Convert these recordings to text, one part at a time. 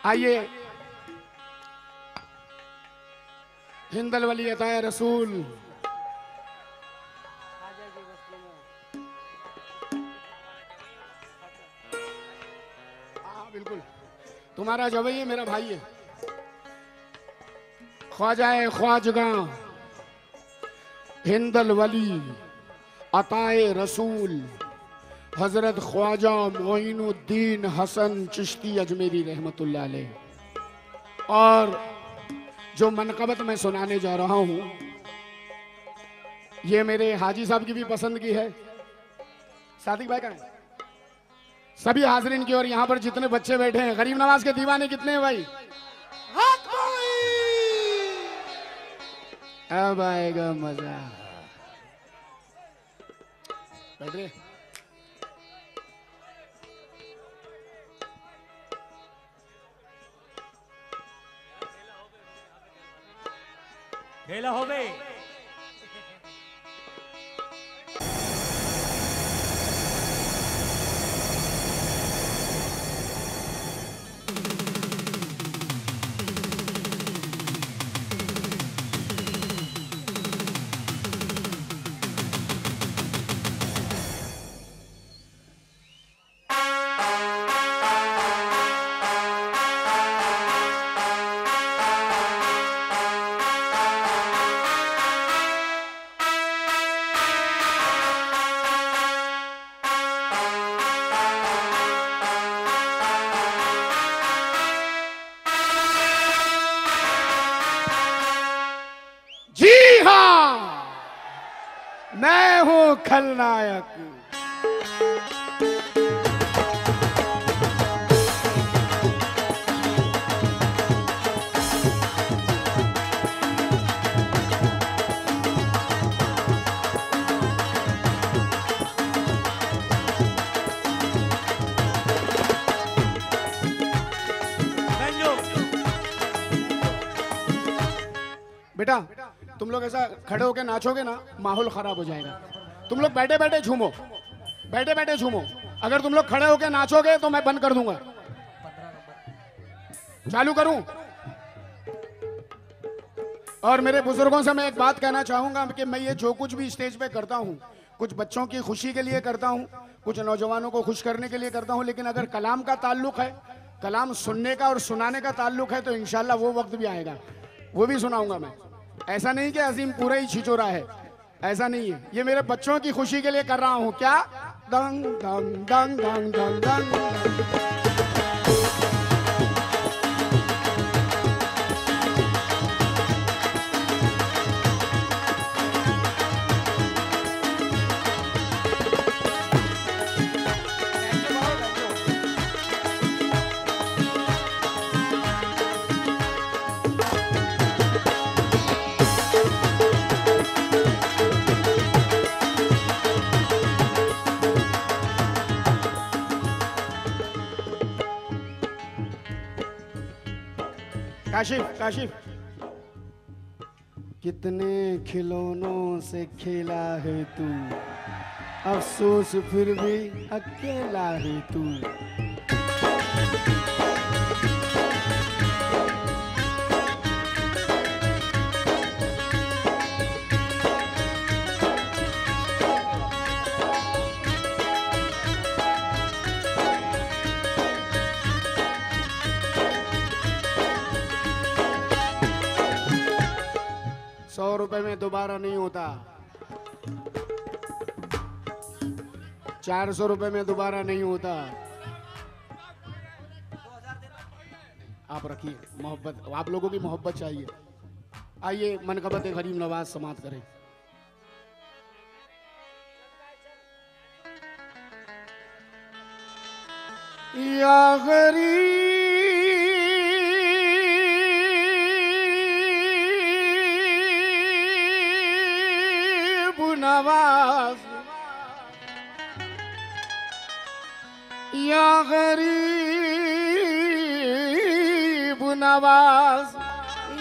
आइए हिंदल वली अताए रसूल। हाँ बिल्कुल, तुम्हारा जवई है, मेरा भाई है। ख्वाजाए ख्वाजगा हिंदल वली अताए रसूल हजरत ख्वाजा मोइनुद्दीन हसन चिश्ती अजमेरी रहमतुल्लाह अलैह। और जो मनकबत मैं सुनाने जा रहा हूं ये मेरे हाजी साहब की भी पसंद की है। सादिक भाई का है, सभी हाजरीन की और यहाँ पर जितने बच्चे बैठे हैं, गरीब नवाज के दीवाने कितने हैं भाई? अब आएगा मजा। बैठ रहे खेला हो गए। मैं हूं खलनायक। बेटा तुम लोग ऐसा खड़े होके नाचोगे ना, माहौल खराब हो जाएगा। तुम लोग बैठे बैठे झूमो, बैठे बैठे झूमो। अगर तुम लोग खड़े होके नाचोगे तो मैं बंद कर दूंगा। चालू करूं? और मेरे बुजुर्गों से मैं एक बात कहना चाहूंगा कि मैं ये जो कुछ भी स्टेज पे करता हूं, कुछ बच्चों की खुशी के लिए करता हूं, कुछ नौजवानों को खुश करने के लिए करता हूं, लेकिन अगर कलाम का ताल्लुक है, कलाम सुनने का और सुनाने का ताल्लुक है, तो इंशाल्लाह वो वक्त भी आएगा, वो भी सुनाऊंगा मैं। ऐसा नहीं कि अजीम पूरा ही छिचोरा है, ऐसा नहीं है। ये मेरे बच्चों की खुशी के लिए कर रहा हूं। क्या दंग दंग दंग दंग दंग दंग। काशिफ काशिफ, कितने खिलौनों से खेला है तू, अफसोस फिर भी अकेला है तू। ₹100 में दोबारा नहीं होता, ₹400 में दोबारा नहीं होता। आप रखिए मोहब्बत, आप लोगों की मोहब्बत चाहिए। आइए मनकबत गरीब नवाज समाप्त करें। या गरीब नवाज, या गरीब नवाज,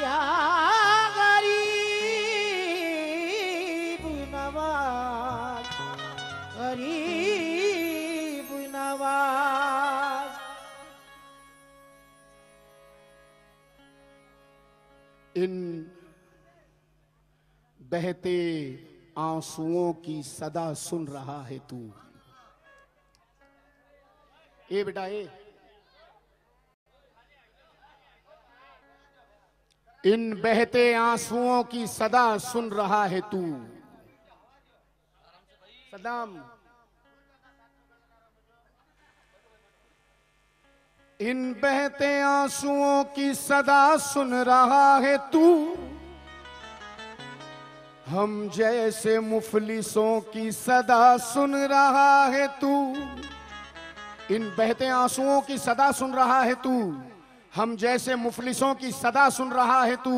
या गरीब नवाज, गरीब नवाज। इन बहते आंसुओं की सदा सुन रहा है तू। ए बेटा ए, इन बहते आंसुओं की सदा सुन रहा है तू। सदाम, इन बहते आंसुओं की सदा सुन रहा है तू। हम जैसे मुफलिसों की सदा सुन रहा है तू। इन बहते आंसुओं की सदा सुन रहा है तू। हम जैसे मुफलिसों की सदा सुन रहा है तू।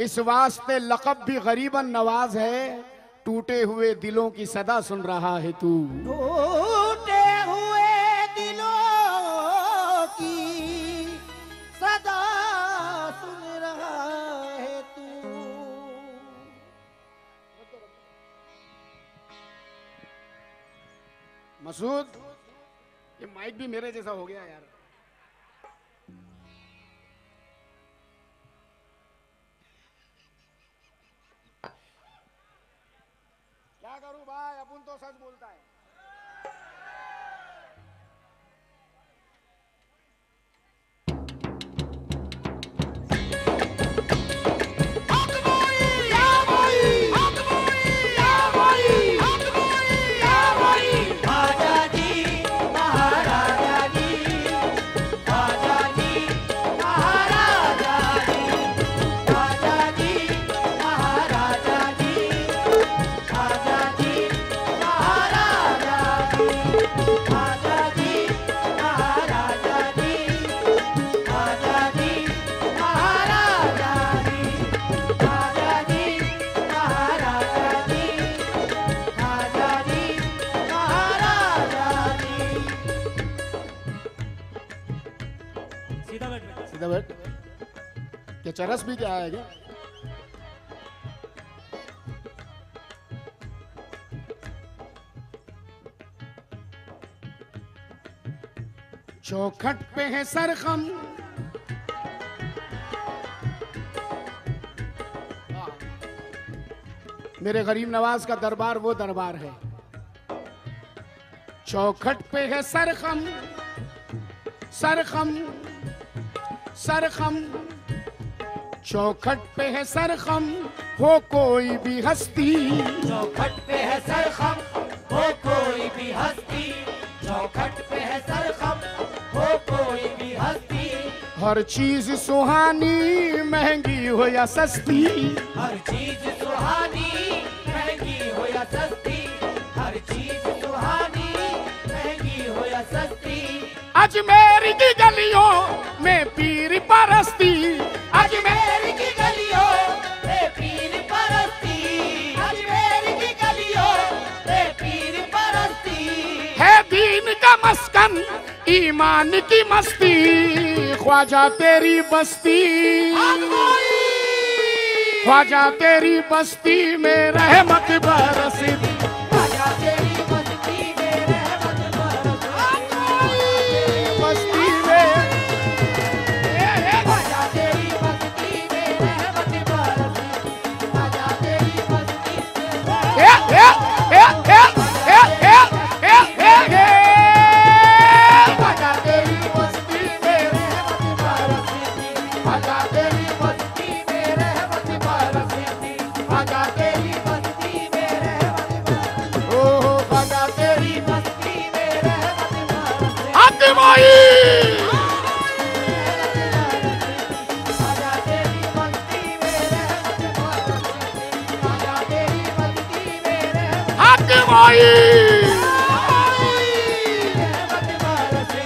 इस वास्ते लक़ब भी गरीबन नवाज है। टूटे हुए दिलों की सदा सुन रहा है तू। टूटे हुए दिलों की सदा सुन रहा है तू। मसूद, ये माइक भी मेरे जैसा हो गया यार। क्या करूं भाई, अपन तो सच बोलता है। सीधा बैठ। क्या चरस भी क्या है क्या? चौखट पे है सरखम, मेरे गरीब नवाज का दरबार वो दरबार है। चौखट पे है सरखम, सरखम सरखम, चौखट पे है सरखम, हो कोई भी हस्ती। चौखट पे है सरखम, हो कोई भी हस्ती। चौखट पे है सरखम, हो कोई भी हस्ती। हर चीज सुहानी, महंगी हो या सस्ती। हर चीज सुहानी, महंगी हो या सस्ती। हर चीज सुहानी, महंगी हो या सस्ती। अजमेर की गलियों में पीर परस्ती। अजमेर की गलियों में पीर परस्ती। अजमेर की गलियों में पीर परस्ती। है दीन का मस्कन, ईमान की मस्ती। ख्वाजा तेरी बस्ती, ख्वाजा तेरी बस्ती में रहमत बरसी। ख्वाजा तेरी बस्ती में रहमत बरसी। बस्ती में ख्वाजा तेरी बस्ती में रहमत बरसी। ख्वाजा तेरी बस्ती ख्वाजा तेरी बस्ती में रहमत बरसी। ख्वाजा तेरी बस्ती में रहमत बरसी। ख्वाजा तेरी बस्ती में रहमत बरसी। ओहो ख्वाजा तेरी बस्ती में रहमत बरसी। आत्माई। ख्वाजा तेरी बस्ती में रहमत बरसी। ख्वाजा तेरी बस्ती में रहमत आत्माई। रहमत बरसी।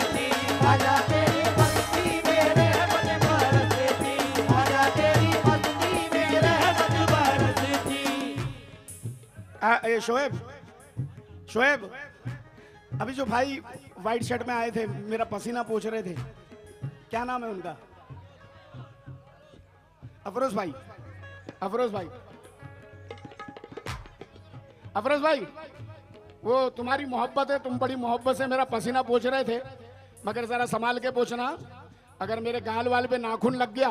ख्वाजा तेरी बस्ती में रहमत बरसी। ख्वाजा तेरी बस्ती में रहमत बरसी। ए शोएब, शोएब, अभी जो भाई व्हाइट शर्ट में आए थे, मेरा पसीना पोंछ रहे थे, क्या नाम है उनका? अफरोज भाई, अफरोज भाई, अफरोज भाई, वो तुम्हारी मोहब्बत है, तुम बड़ी मोहब्बत से मेरा पसीना पोंछ रहे थे, मगर जरा संभाल के पोंछना, अगर मेरे गाल वाल पे नाखून लग गया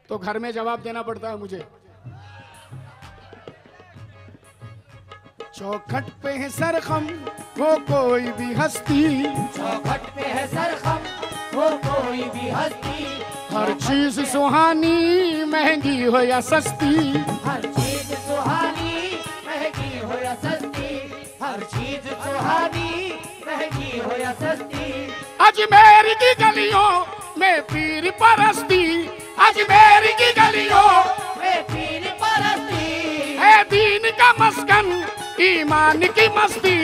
तो घर में जवाब देना पड़ता है मुझे। चौखट पे है सरखम हो कोई भी हस्ती, चौखट पे है सरखम हो कोई भी हस्ती, हर चीज सुहानी महंगी हो या सस्ती, हर चीज सुहानी महंगी हो या सस्ती, हर चीज सुहानी महंगी हो या सस्ती। अजमेर की गलियों में पीर परस्ती, अजमेर की गलियों में पीर परस्ती, है दीन का मस्कन ईमान की मस्ती,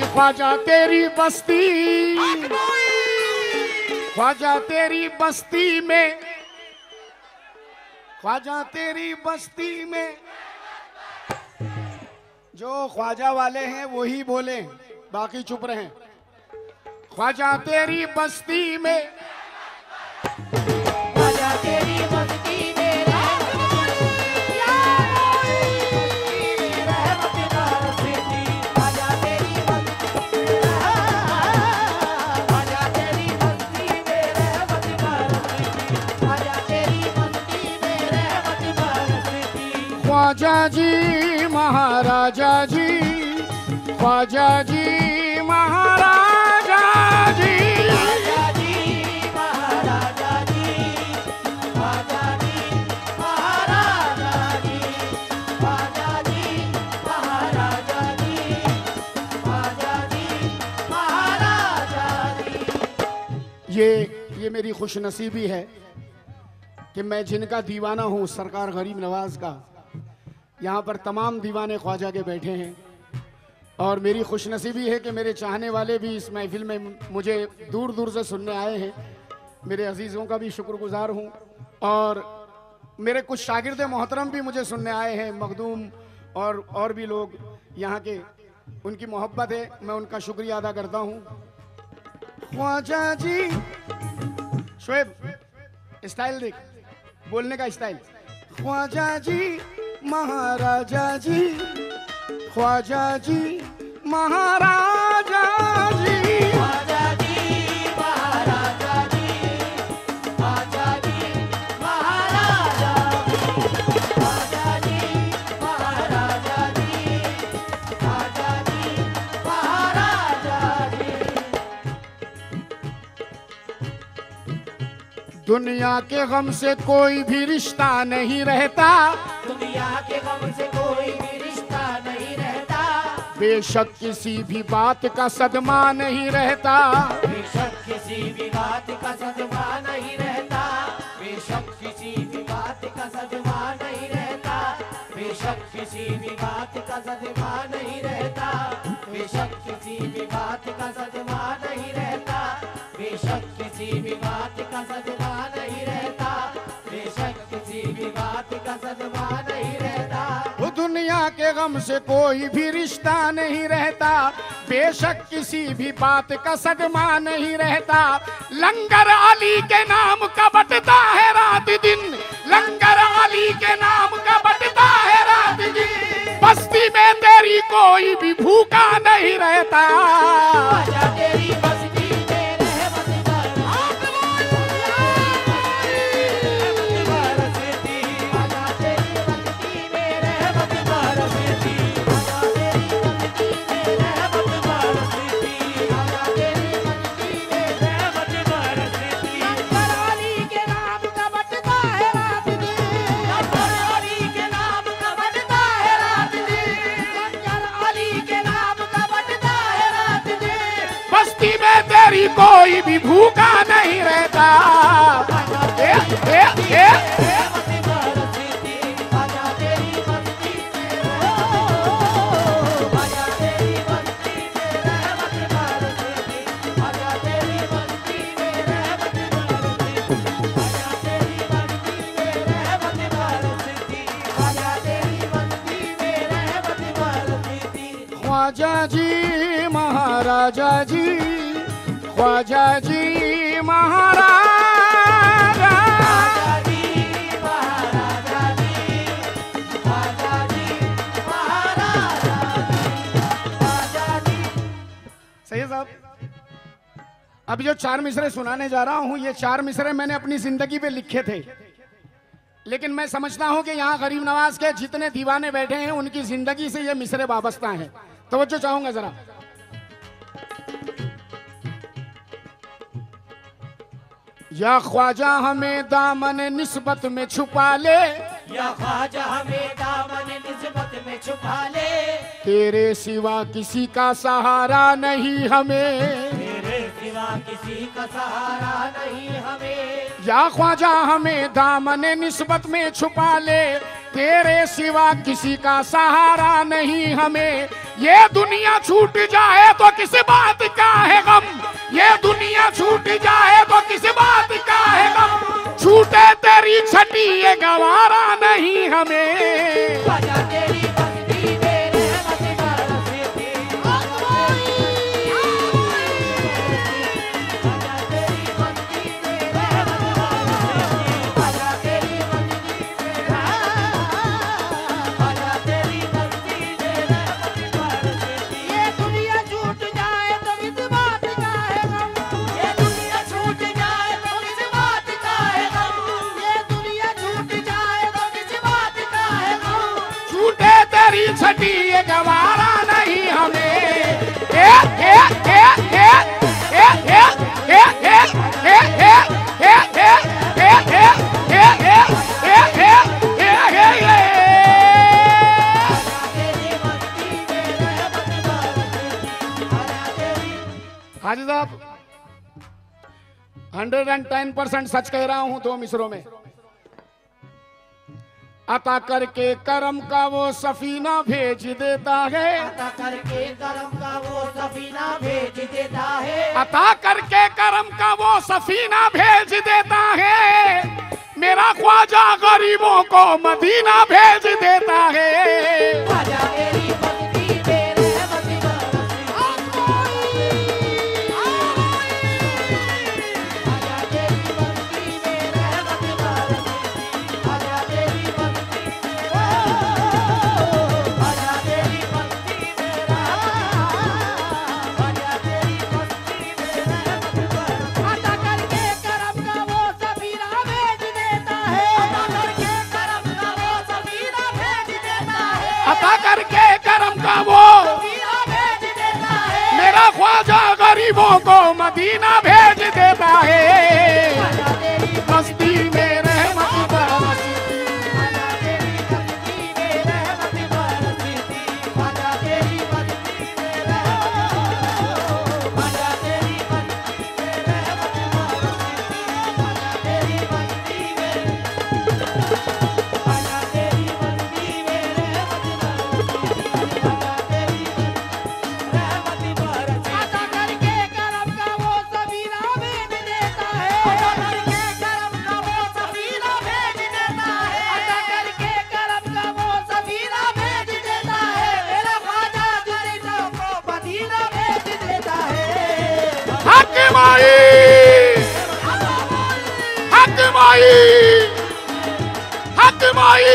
ख्वाजा तेरी बस्ती, ख्वाजा तेरी बस्ती में, ख्वाजा तेरी बस्ती में। जो ख्वाजा वाले हैं वो ही बोले, बाकी चुप रहे। ख्वाजा तेरी बस्ती में, ख्वाजा तेरी बस्ती में ख्वाजा जी महाराजा जी, ख्वाजा जी महाराजा जी, ख्वाजा जी महाराजा जी, ख्वाजा जी महाराजा जी, ख्वाजा जी महाराजा जी, ख्वाजा जी महाराजा जी। ये मेरी खुशनसीबी है कि मैं जिनका दीवाना हूँ सरकार गरीब नवाज का, यहाँ पर तमाम दीवाने ख्वाजा के बैठे हैं। और मेरी खुशनसीबी है कि मेरे चाहने वाले भी इस महफिल में मुझे दूर दूर से सुनने आए हैं। मेरे अजीज़ों का भी शुक्रगुजार हूँ, और मेरे कुछ शागिर्द मोहतरम भी मुझे सुनने आए हैं, मखदूम और भी लोग यहाँ के, उनकी मोहब्बत है, मैं उनका शुक्रिया अदा करता हूँ। ख्वाजा जी, शोएब स्टाइल देख, बोलने का स्टाइल। ख्वाजा जी महाराजा जी, ख्वाजा जी महाराजा जी, ख्वाजा जी महाराजा जी, ख्वाजा जी महाराजा जी, ख्वाजा जी महाराजा जी, ख्वाजा जी महाराजा जी। दुनिया के गम से कोई भी रिश्ता नहीं रहता, दुनिया के गम से कोई भी रिश्ता नहीं रहता, बेशक किसी भी बात का सदमा नहीं रहता, बेशक किसी भी बात का सदमा नहीं रहता, बेशक किसी भी बात का सदमा नहीं रहता, बेशक किसी भी बात का सदमा नहीं रहता, बेशक किसी भी बात का सदमा नहीं रहता, बेशक किसी भी बात का सदमा नहीं रहता, बेशक किसी भी बात का सदमा नहीं रहता। वो दुनिया के गम से कोई भी रिश्ता नहीं रहता, बेशक किसी भी बात का सदमा नहीं रहता। लंगर अली के नाम का बटता है रात दिन, लंगर अली के नाम का बटता है रात दिन, बस्ती में तेरी कोई भी भूखा नहीं रहता। ख्वाजा तेरी बस्ती में रहमत बरसती, ख्वाजा तेरी बस्ती में रहमत बरसती, ख्वाजा तेरी बस्ती में रहमत बरसती, ख्वाजा तेरी बस्ती में रहमत बरसती। लंगर अली के नाम का बटता है रात दिन, लंगर अली के नाम का बटता है रात दिन, लंगर अली के नाम का बटता है रात दिन। बस्ती में तेरी कोई भी भूखा नहीं रहता। ए, ए, ए, रहमत बरसती, ख्वाजा तेरी बस्ती में ख्वाजा तेरी बस्ती में रहमत बरसती, ख्वाजा तेरी बस्ती में रहमत बरसती, ख्वाजा तेरी बस्ती में रहमत बरसती, ख्वाजा तेरी बस्ती में रहमत बरसती। ख्वाजा जी महाराजा जी, ख्वाजा जी महाराजा। ख्वाजा जी महाराजा जी, ख्वाजा जी महाराजा जी, ख्वाजा जी। सही है साहब। अभी जो 4 मिसरे सुनाने जा रहा हूं, ये 4 मिसरे मैंने अपनी जिंदगी पे लिखे थे। लेकिन मैं समझता हूं कि यहाँ गरीब नवाज के जितने दीवाने बैठे हैं उनकी जिंदगी से ये मिसरे वाबस्ता हैं। तवज्जो चाहूंगा जरा। या ख्वाजा हमें दामन निस्बत में छुपा ले, या ख्वाजा हमें दामन निस्बत में छुपा ले, तेरे सिवा किसी का सहारा नहीं हमें, तेरे सिवा किसी का सहारा नहीं हमें। या ख्वाजा हमें दामन निस्बत में छुपा ले, तेरे सिवा किसी का सहारा नहीं हमें। ये दुनिया छूट जाए तो किस बात का है गम, ये दुनिया छूट जाए तो किस बात का है गम, छूटे तेरी छठी ये गवारा नहीं हमें। ख्वाजा तेरी बस्ती में रहमत बरसती, ख्वाजा तेरी बस्ती में रहमत बरसती, ख्वाजा तेरी बस्ती में, ख्वाजा तेरी बस्ती में रहमत बरसती। ये दुनिया छूट जाए तो किस बात का है गम, ये दुनिया छूट जाए तो किस बात का है गम, ये दुनिया छूट जाए तो किस बात का है गम, छूटे तेरी छठी ये गवारा नहीं हमें। ए ए ए ए ए ए ए ए ए ए ए ए ए ए ए ए ए ए हाजी साहब 110% सच कह रहा हूं 2 मिसरों में। अता करके करम का वो सफीना भेज देता है, अता करके करम का वो सफीना भेज देता है, अता करके करम का वो सफीना भेज देता है, मेरा ख्वाजा गरीबों को मदीना भेज देता है। ख्वाजा तेरी बस्ती में रहमत बरसती, ख्वाजा तेरी बस्ती में रहमत बरसती, ख्वाजा तेरी बस्ती में, ख्वाजा तेरी बस्ती में रहमत, ख्वाजा तेरी बस्ती में रहमत बरसती। अता करके करम का वो सफीना भेज देता है, अता करके करम का वो सफीना भेज देता है, अता करके करम का वो सफीना भेज देता है, मेरा ख्वाजा गरीबों को मदीना भेज देता है। ख्वाजा तेरी बस्ती में रहमत बरसती, ख्वाजा तेरी बस्ती में रहमत बरसती, ख्वाजा तेरी बस्ती में रहमत, ख्वाजा तेरी बस्ती में रहमत बरसती, ख्वाजा तेरी बस्ती में, ख्वाजा तेरी बस्ती में रहमत बरसती, ख्वाजा तेरी रहमत बरसती। अता करके करम का वो सफीना भेज देता है, अता करके करम का वो सफीना भेज देता है, अता करके करम का वो सफीना भेज देता है, मेरा ख्वाजा दुनिया को मदीना भेज देता है। हक माई, हक माई, हक माई।